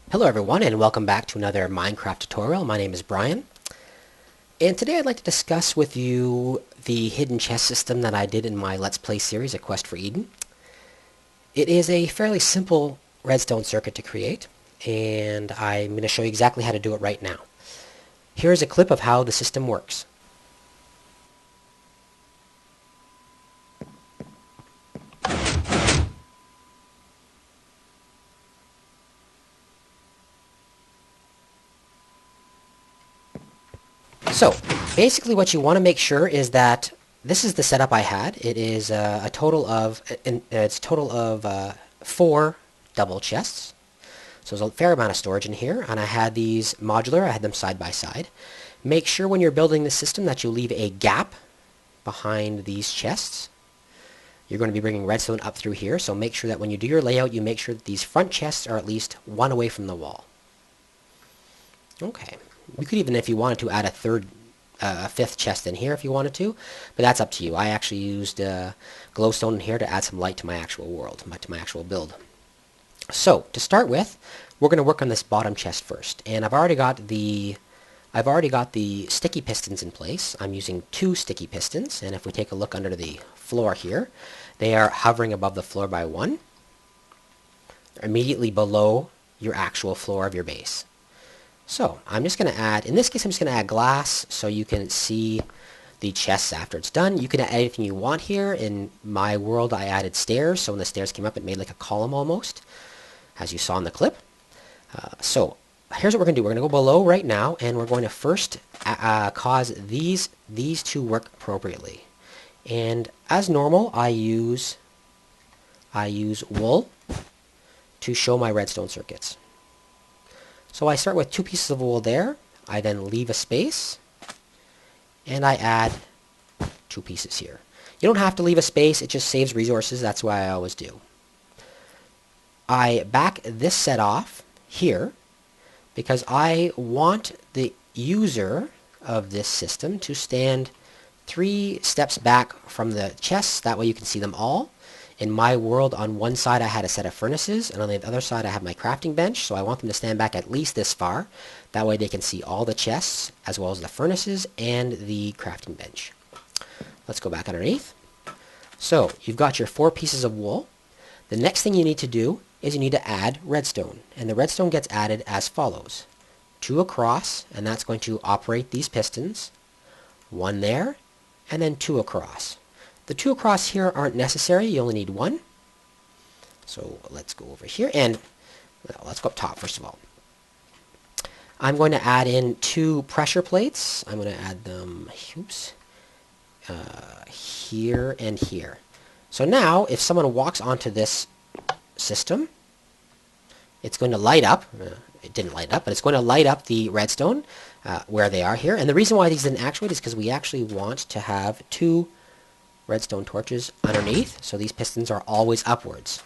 Hello everyone and welcome back to another Minecraft tutorial. My name is Brian and today I'd like to discuss with you the hidden chest system that I did in my Let's Play series, A Quest for Eden. It is a fairly simple redstone circuit to create and I'm going to show you exactly how to do it right now. Here's a clip of how the system works. So, basically what you want to make sure is that this is the setup I had. It is a total of, four double chests. So there's a fair amount of storage in here, and I had these modular, I had them side by side. Make sure when you're building the system that you leave a gap behind these chests. You're going to be bringing redstone up through here, so make sure that when you do your layout, you make sure that these front chests are at least one away from the wall. Okay. You could even, if you wanted to, add a fifth chest in here if you wanted to, but that's up to you. I actually used glowstone in here to add some light to my actual world, to my actual build. So, to start with, we're going to work on this bottom chest first, and I've already got the sticky pistons in place. I'm using 2 sticky pistons, and if we take a look under the floor here, they are hovering above the floor by 1. They're immediately below your actual floor of your base. So, I'm just going to add, in this case I'm just going to add glass so you can see the chests after it's done. You can add anything you want here. In my world I added stairs, so when the stairs came up it made like a column almost, as you saw in the clip. So, here's what we're going to do. We're going to go below right now, and we're going to first cause these to work appropriately. And as normal, I use wool to show my redstone circuits. So I start with 2 pieces of wool there, I then leave a space, and I add 2 pieces here. You don't have to leave a space, it just saves resources, that's why I always do. I back this set off here, because I want the user of this system to stand 3 steps back from the chests, that way you can see them all. In my world, on one side I had a set of furnaces, and on the other side I have my crafting bench, so I want them to stand back at least this far. That way they can see all the chests, as well as the furnaces and the crafting bench. Let's go back underneath. So, you've got your 4 pieces of wool. The next thing you need to do is you need to add redstone, and the redstone gets added as follows. 2 across, and that's going to operate these pistons. 1 there, and then 2 across. The 2 across here aren't necessary, you only need 1. So let's go over here, and let's go up top first of all. I'm going to add in 2 pressure plates. I'm going to add them, here and here. So now, if someone walks onto this system, it's going to light up. It didn't light up, but it's going to light up the redstone where they are here. And the reason why these didn't actuate is because we actually want to have 2 redstone torches underneath, so these pistons are always upwards.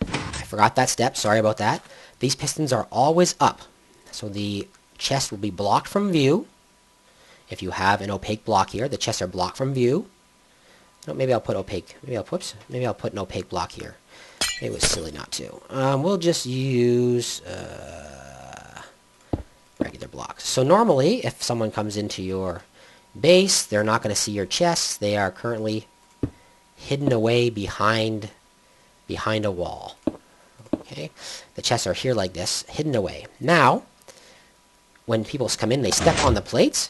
I forgot that step, sorry about that. These pistons are always up, so the chest will be blocked from view. If you have an opaque block here, the chests are blocked from view. No, maybe I'll put opaque, maybe I'll put an opaque block here. It was silly not to. We'll just use regular blocks. So normally, if someone comes into your base, they're not going to see your chests. They are currently hidden away behind a wall. Okay, the chests are here like this, hidden away. Now, when people come in, they step on the plates.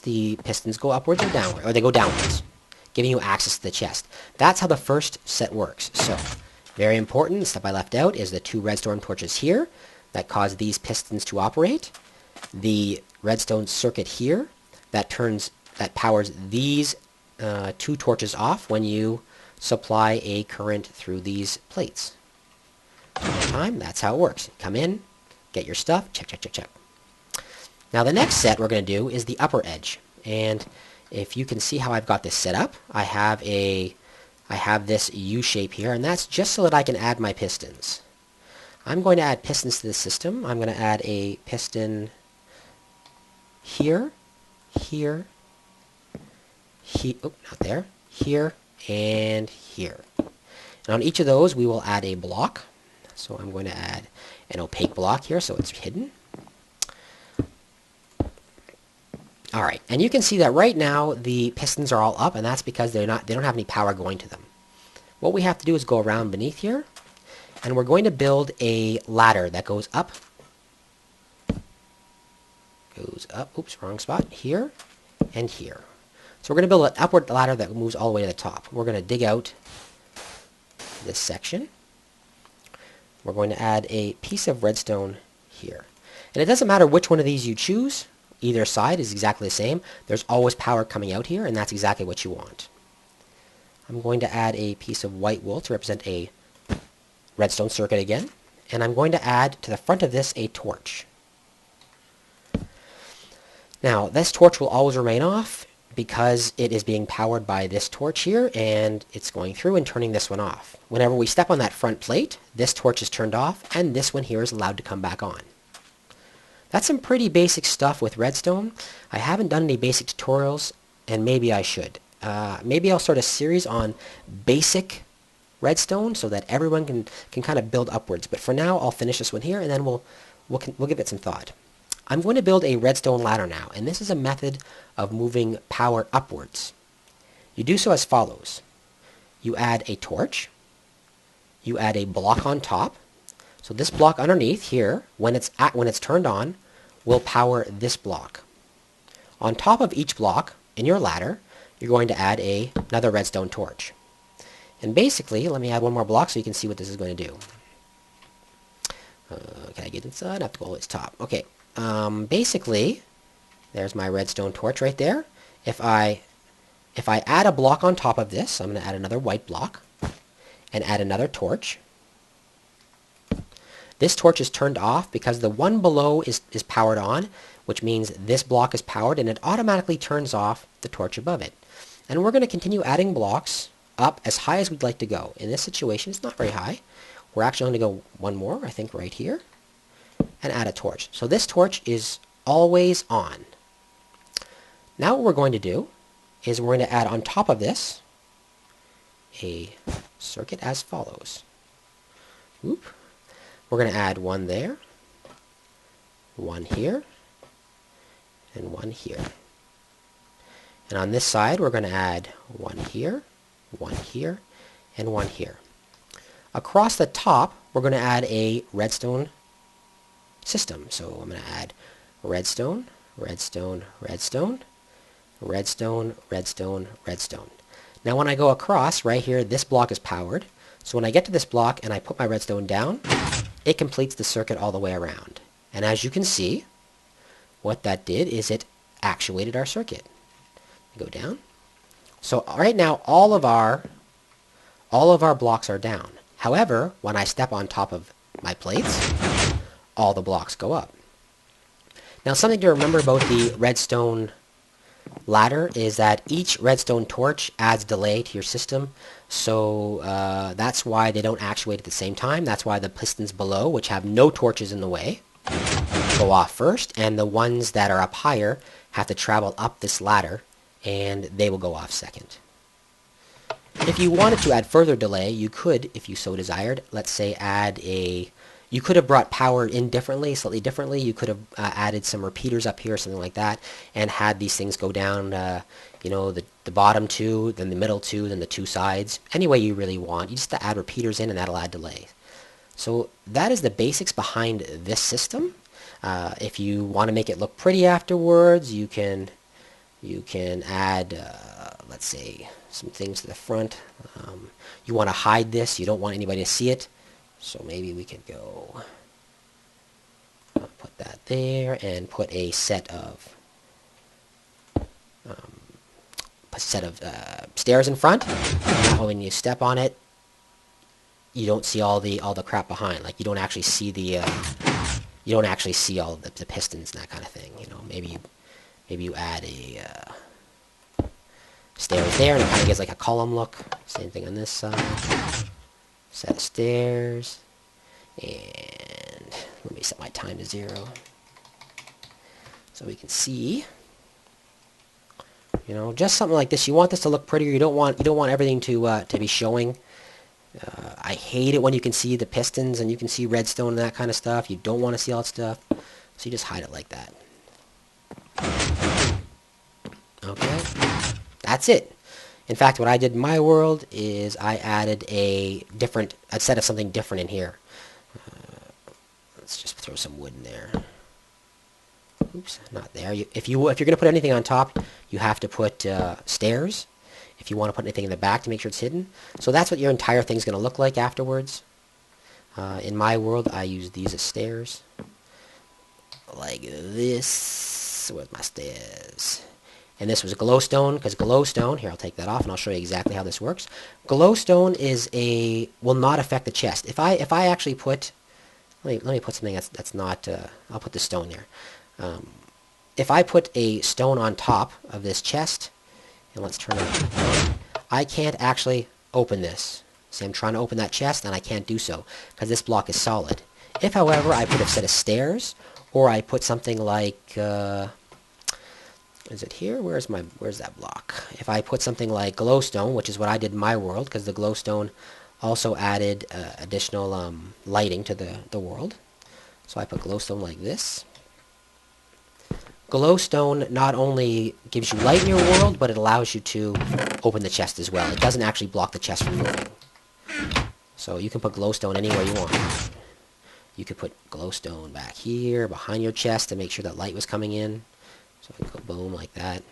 The pistons go upwards or downwards, or they go downwards, giving you access to the chest. That's how the first set works. So, very important, the step I left out is the 2 redstone torches here that cause these pistons to operate. The redstone circuit here that powers these 2 torches off when you supply a current through these plates. That's how it works. Come in, get your stuff, check, check, check, check. Now the next set we're going to do is the upper edge. And if you can see how I've got this set up, I have this U shape here, and that's just so that I can add my pistons. I'm going to add pistons to the system. I'm going to add a piston here, here, not there, here, and here. And on each of those we will add a block. So I'm going to add an opaque block here so it's hidden. Alright, and you can see that right now the pistons are all up, and that's because they don't have any power going to them. What we have to do is go around beneath here, and we're going to build a ladder that goes up, oops, wrong spot, here and here. So we're going to build an upward ladder that moves all the way to the top. We're going to dig out this section. We're going to add a piece of redstone here. And it doesn't matter which one of these you choose. Either side is exactly the same. There's always power coming out here, and that's exactly what you want. I'm going to add a piece of white wool to represent a redstone circuit again. And I'm going to add to the front of this a torch. Now, this torch will always remain off because it is being powered by this torch here, and it's going through and turning this one off. Whenever we step on that front plate, this torch is turned off, and this one here is allowed to come back on. That's some pretty basic stuff with redstone. I haven't done any basic tutorials, and maybe I should. Maybe I'll start a series on basic redstone so that everyone can kind of build upwards. But for now, I'll finish this one here, and then we'll give it some thought. I'm going to build a redstone ladder now, and this is a method of moving power upwards. You do so as follows. You add a torch. You add a block on top. So this block underneath here, when it's turned on, will power this block. On top of each block in your ladder, you're going to add another redstone torch. And basically, let me add one more block so you can see what this is going to do. Can I get inside? I have to go all the way to the top. Okay. Basically, there's my redstone torch right there. If I add a block on top of this, I'm going to add another white block and add another torch. This torch is turned off because the one below is powered on, which means this block is powered, and it automatically turns off the torch above it. And we're going to continue adding blocks up as high as we'd like to go. In this situation, it's not very high. We're actually going to go one more, I think right here, and add a torch. So this torch is always on. Now what we're going to do is we're going to add on top of this a circuit as follows. Oop. We're going to add one there, one here, and one here. And on this side, we're going to add one here, and one here. Across the top, we're going to add a redstone system. So I'm going to add redstone, redstone, redstone, redstone, redstone, redstone. Now when I go across, right here, this block is powered. So when I get to this block and I put my redstone down, it completes the circuit all the way around. And as you can see, what that did is it actuated our circuit. Go down. So right now, all of our blocks are down. However, when I step on top of my plates, all the blocks go up. Now something to remember about the redstone ladder is that each redstone torch adds delay to your system. So that's why they don't actuate at the same time. That's why the pistons below, which have no torches in the way, go off first, and the ones that are up higher have to travel up this ladder, and they will go off second. If you wanted to add further delay, you could, if you so desired, let's say you could have brought power in differently, slightly differently. You could have added some repeaters up here, something like that, and had these things go down, the bottom two, then the middle two, then the two sides. Any way you really want. You just add repeaters in, and that'll add delay. So that is the basics behind this system. If you want to make it look pretty afterwards, you can add, let's say, some things to the front. You want to hide this. You don't want anybody to see it. So maybe we could go put that there and put a set of stairs in front. Now when you step on it, you don't see all the crap behind. Like you don't actually see all the pistons and that kind of thing. Maybe you add a stairs there, and it kind of gives like a column look. Same thing on this side. Set of stairs, and let me set my time to 0 so we can see. Just something like this. You want this to look prettier. You don't want everything to be showing. I hate it when you can see the pistons and you can see redstone and that kind of stuff. You don't want to see all that stuff, so you just hide it like that. Okay, that's it. In fact, what I did in my world is I added a set of something different in here. Let's just throw some wood in there. Oops, not there. If you're going to put anything on top, you have to put stairs. If you want to put anything in the back to make sure it's hidden. So that's what your entire thing's going to look like afterwards. In my world, I use these as stairs. Like this. Where's my stairs? And this was glowstone, because glowstone, here I'll take that off and I'll show you exactly how this works. Glowstone will not affect the chest. If I actually put, let me put something that's not, I'll put the stone there. If I put a stone on top of this chest, and let's turn it on, I can't actually open this. See, I'm trying to open that chest and I can't do so, because this block is solid. If, however, I put a set of stairs, or I put something like, is it here? Where's that block? If I put something like glowstone, which is what I did in my world, because the glowstone also added additional lighting to the world. So I put glowstone like this. Glowstone not only gives you light in your world, but it allows you to open the chest as well. It doesn't actually block the chest from moving. So you can put glowstone anywhere you want. You could put glowstone back here, behind your chest, to make sure that light was coming in. So I can go boom like that.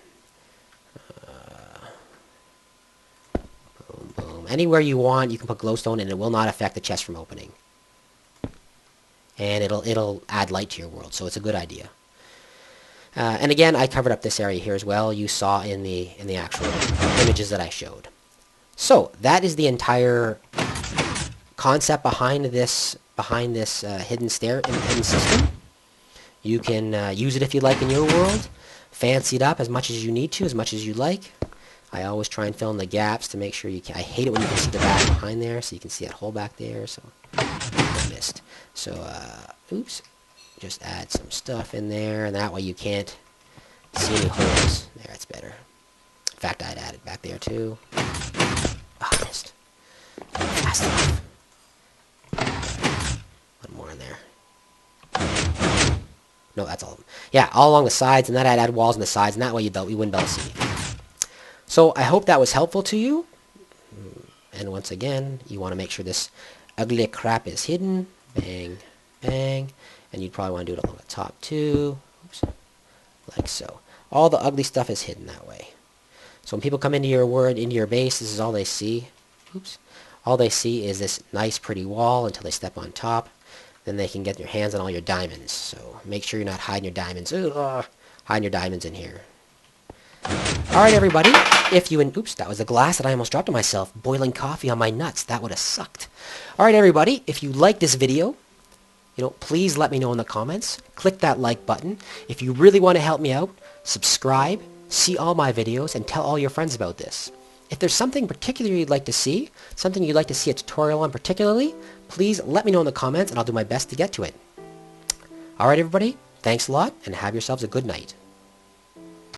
Boom, boom. Anywhere you want, you can put glowstone, and it will not affect the chest from opening. And it'll add light to your world, so it's a good idea. And again, I covered up this area here as well. You saw in the actual images that I showed. So that is the entire concept behind this hidden system. You can use it if you like in your world. Fancy it up as much as you need to, as much as you like. I always try and fill in the gaps to make sure you can. I hate it when you can see the back behind there, so you can see that hole back there. So I missed. So oops, just add some stuff in there, and that way you can't see any holes. There, it's better. In fact, I'd add it back there too. Oh, I missed. Fast enough. One more in there. No, that's all of them. Yeah, all along the sides, and then I'd add walls on the sides, and that way you wouldn't be able to see anything. So I hope that was helpful to you. And once again, you want to make sure this ugly crap is hidden. Bang, bang. And you'd probably want to do it along the top too. Oops. Like so. All the ugly stuff is hidden that way. So when people come into your base, this is all they see. Oops. All they see is this nice pretty wall until they step on top. Then they can get their hands on all your diamonds. So make sure you're not hiding your diamonds. Hiding your diamonds in here. Alright everybody, oops, that was a glass that I almost dropped on myself. Boiling coffee on my nuts. That would have sucked. Alright everybody, if you like this video, please let me know in the comments. Click that like button. If you really want to help me out, subscribe, see all my videos, and tell all your friends about this. If there's something particular you'd like to see, something you'd like to see a tutorial on particularly, please let me know in the comments and I'll do my best to get to it. Alright everybody, thanks a lot and have yourselves a good night.